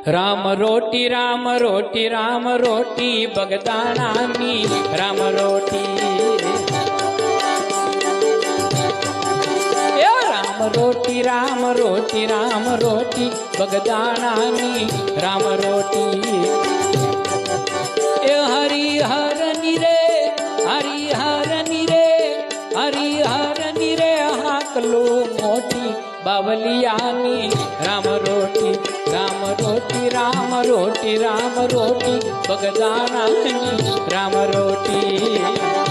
राम रोटी राम रोटी राम रोटी बगदाणानी राम रोटी राम रोटी राम रोटी राम रोटी बगदाणानी राम रोटी हरिहर निरे हरिहर निरे हरिहर निरे हाकलो मोटी बावलियानी राम रोटी राम रोटी राम रोटी राम रोटी बगदाणानी राम रोटी।